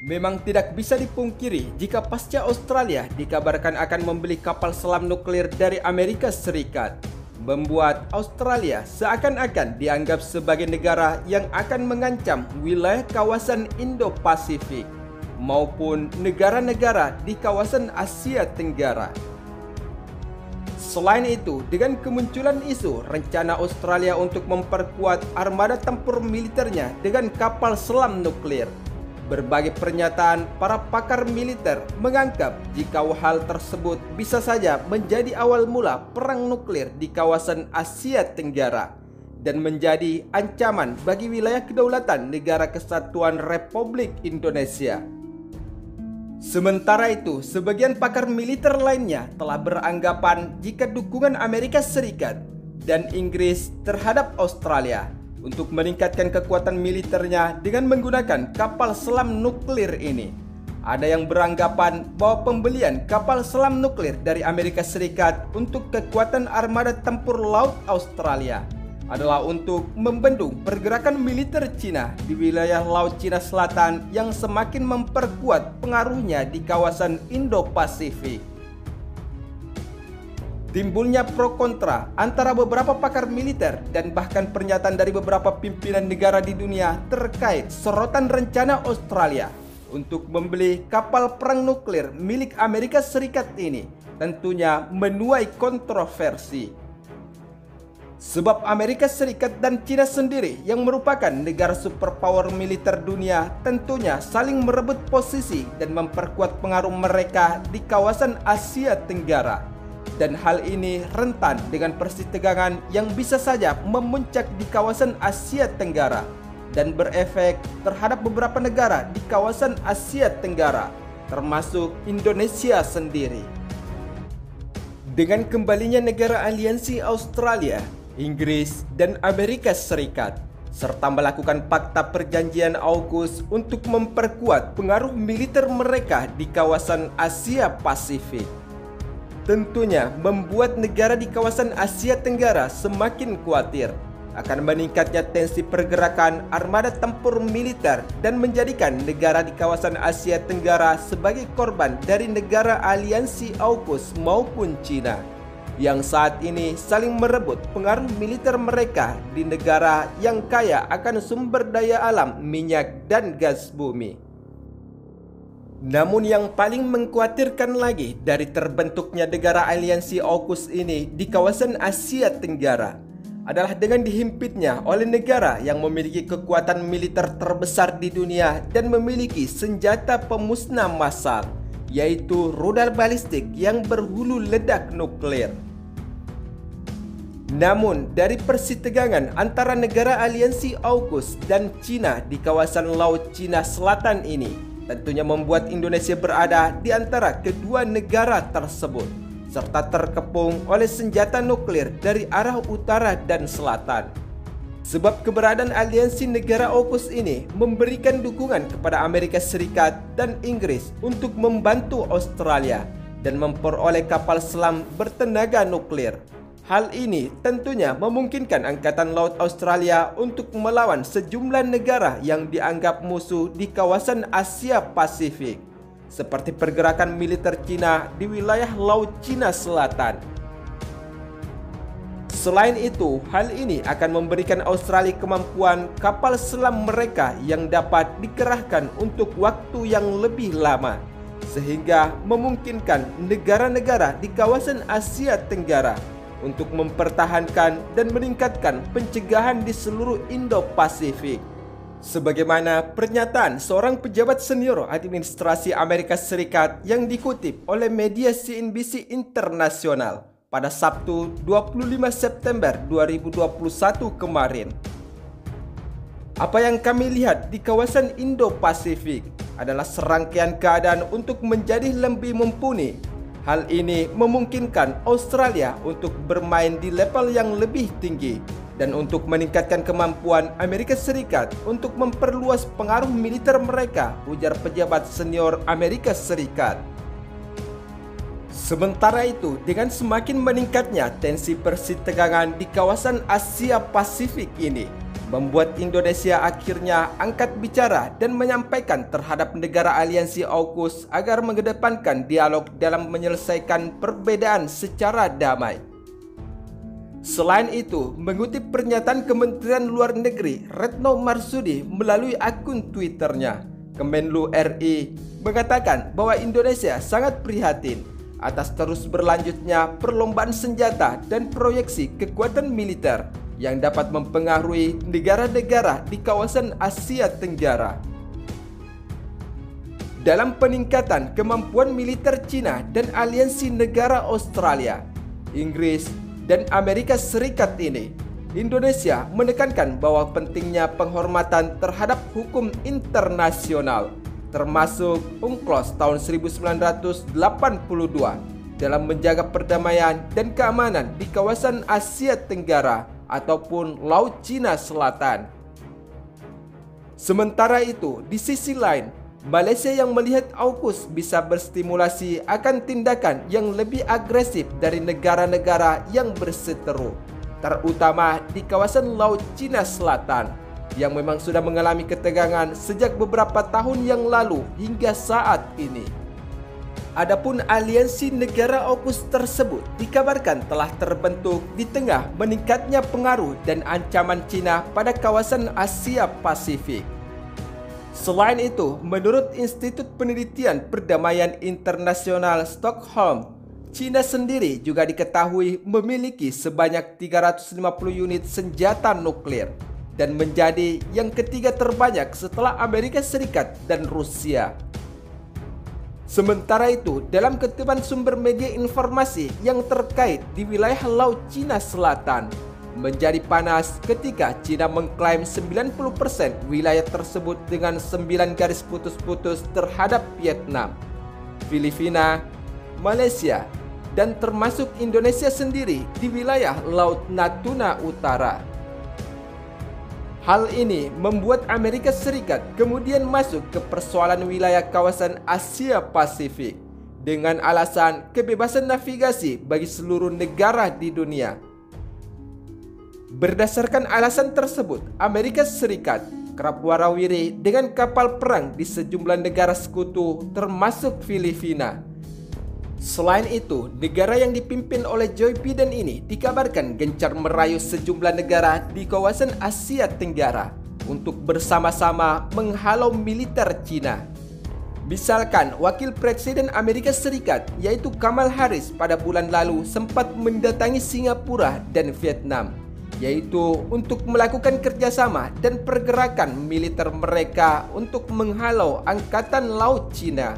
Memang tidak bisa dipungkiri jika pasca Australia dikabarkan akan membeli kapal selam nuklir dari Amerika Serikat, membuat Australia seakan-akan dianggap sebagai negara yang akan mengancam wilayah kawasan Indo-Pasifik maupun negara-negara di kawasan Asia Tenggara. Selain itu, dengan kemunculan isu rencana Australia untuk memperkuat armada tempur militernya dengan kapal selam nuklir, berbagai pernyataan para pakar militer menganggap jika hal tersebut bisa saja menjadi awal mula perang nuklir di kawasan Asia Tenggara dan menjadi ancaman bagi wilayah kedaulatan Negara Kesatuan Republik Indonesia. Sementara itu, sebagian pakar militer lainnya telah beranggapan jika dukungan Amerika Serikat dan Inggris terhadap Australia untuk meningkatkan kekuatan militernya dengan menggunakan kapal selam nuklir ini. Ada yang beranggapan bahwa pembelian kapal selam nuklir dari Amerika Serikat untuk kekuatan armada tempur laut Australia adalah untuk membendung pergerakan militer Cina di wilayah Laut Cina Selatan yang semakin memperkuat pengaruhnya di kawasan Indo-Pasifik. Timbulnya pro kontra antara beberapa pakar militer dan bahkan pernyataan dari beberapa pimpinan negara di dunia terkait sorotan rencana Australia untuk membeli kapal perang nuklir milik Amerika Serikat ini tentunya menuai kontroversi. Sebab Amerika Serikat dan China sendiri yang merupakan negara superpower militer dunia tentunya saling merebut posisi dan memperkuat pengaruh mereka di kawasan Asia Tenggara. Dan hal ini rentan dengan persitegangan yang bisa saja memuncak di kawasan Asia Tenggara dan berefek terhadap beberapa negara di kawasan Asia Tenggara, termasuk Indonesia sendiri. Dengan kembalinya negara aliansi Australia, Inggris, dan Amerika Serikat, serta melakukan Fakta Perjanjian AUKUS untuk memperkuat pengaruh militer mereka di kawasan Asia Pasifik, tentunya membuat negara di kawasan Asia Tenggara semakin khawatir akan meningkatnya tensi pergerakan armada tempur militer dan menjadikan negara di kawasan Asia Tenggara sebagai korban dari negara aliansi AUKUS maupun China yang saat ini saling merebut pengaruh militer mereka di negara yang kaya akan sumber daya alam minyak dan gas bumi. Namun yang paling mengkhawatirkan lagi dari terbentuknya negara aliansi AUKUS ini di kawasan Asia Tenggara adalah dengan dihimpitnya oleh negara yang memiliki kekuatan militer terbesar di dunia dan memiliki senjata pemusnah massal, yaitu rudal balistik yang berhulu ledak nuklir. Namun, dari persitegangan antara negara aliansi AUKUS dan China di kawasan Laut Cina Selatan ini tentunya membuat Indonesia berada di antara kedua negara tersebut, serta terkepung oleh senjata nuklir dari arah utara dan selatan. Sebab keberadaan aliansi negara AUKUS ini memberikan dukungan kepada Amerika Serikat dan Inggris untuk membantu Australia dan memperoleh kapal selam bertenaga nuklir. Hal ini tentunya memungkinkan Angkatan Laut Australia untuk melawan sejumlah negara yang dianggap musuh di kawasan Asia Pasifik, seperti pergerakan militer Cina di wilayah Laut Cina Selatan. Selain itu, hal ini akan memberikan Australia kemampuan kapal selam mereka yang dapat dikerahkan untuk waktu yang lebih lama, sehingga memungkinkan negara-negara di kawasan Asia Tenggara untuk mempertahankan dan meningkatkan pencegahan di seluruh Indo-Pasifik. Sebagaimana pernyataan seorang pejabat senior administrasi Amerika Serikat yang dikutip oleh media CNBC Internasional pada Sabtu 25 September 2021 kemarin. Apa yang kami lihat di kawasan Indo-Pasifik adalah serangkaian keadaan untuk menjadi lebih mumpuni. Hal ini memungkinkan Australia untuk bermain di level yang lebih tinggi dan untuk meningkatkan kemampuan Amerika Serikat untuk memperluas pengaruh militer mereka, ujar pejabat senior Amerika Serikat. Sementara itu, dengan semakin meningkatnya tensi persitegangan di kawasan Asia Pasifik ini, membuat Indonesia akhirnya angkat bicara dan menyampaikan terhadap negara aliansi AUKUS agar mengedepankan dialog dalam menyelesaikan perbedaan secara damai. Selain itu, mengutip pernyataan Kementerian Luar Negeri Retno Marsudi melalui akun Twitternya, Kemenlu RI mengatakan bahwa Indonesia sangat prihatin atas terus berlanjutnya perlombaan senjata dan proyeksi kekuatan militer yang dapat mempengaruhi negara-negara di kawasan Asia Tenggara. Dalam peningkatan kemampuan militer Cina dan aliansi negara Australia, Inggris, dan Amerika Serikat ini, Indonesia menekankan bahwa pentingnya penghormatan terhadap hukum internasional, termasuk UNCLOS tahun 1982, dalam menjaga perdamaian dan keamanan di kawasan Asia Tenggara ataupun Laut Cina Selatan. Sementara itu, di sisi lain, Malaysia yang melihat AUKUS bisa berstimulasi akan tindakan yang lebih agresif dari negara-negara yang berseteru, terutama di kawasan Laut Cina Selatan, yang memang sudah mengalami ketegangan sejak beberapa tahun yang lalu hingga saat ini. Adapun aliansi negara AUKUS tersebut dikabarkan telah terbentuk di tengah meningkatnya pengaruh dan ancaman Cina pada kawasan Asia Pasifik. Selain itu, menurut Institut Penelitian Perdamaian Internasional Stockholm, Cina sendiri juga diketahui memiliki sebanyak 350 unit senjata nuklir dan menjadi yang ketiga terbanyak setelah Amerika Serikat dan Rusia. Sementara itu, dalam kutipan sumber media informasi yang terkait di wilayah Laut Cina Selatan, menjadi panas ketika Cina mengklaim 90% wilayah tersebut dengan 9 garis putus-putus terhadap Vietnam, Filipina, Malaysia, dan termasuk Indonesia sendiri di wilayah Laut Natuna Utara. Hal ini membuat Amerika Serikat kemudian masuk ke persoalan wilayah kawasan Asia Pasifik dengan alasan kebebasan navigasi bagi seluruh negara di dunia. Berdasarkan alasan tersebut, Amerika Serikat kerap warawiri dengan kapal perang di sejumlah negara sekutu termasuk Filipina. Selain itu, negara yang dipimpin oleh Joe Biden ini dikabarkan gencar merayu sejumlah negara di kawasan Asia Tenggara untuk bersama-sama menghalau militer Cina. Misalkan, Wakil Presiden Amerika Serikat yaitu Kamala Harris pada bulan lalu sempat mendatangi Singapura dan Vietnam, yaitu untuk melakukan kerjasama dan pergerakan militer mereka untuk menghalau Angkatan Laut Cina.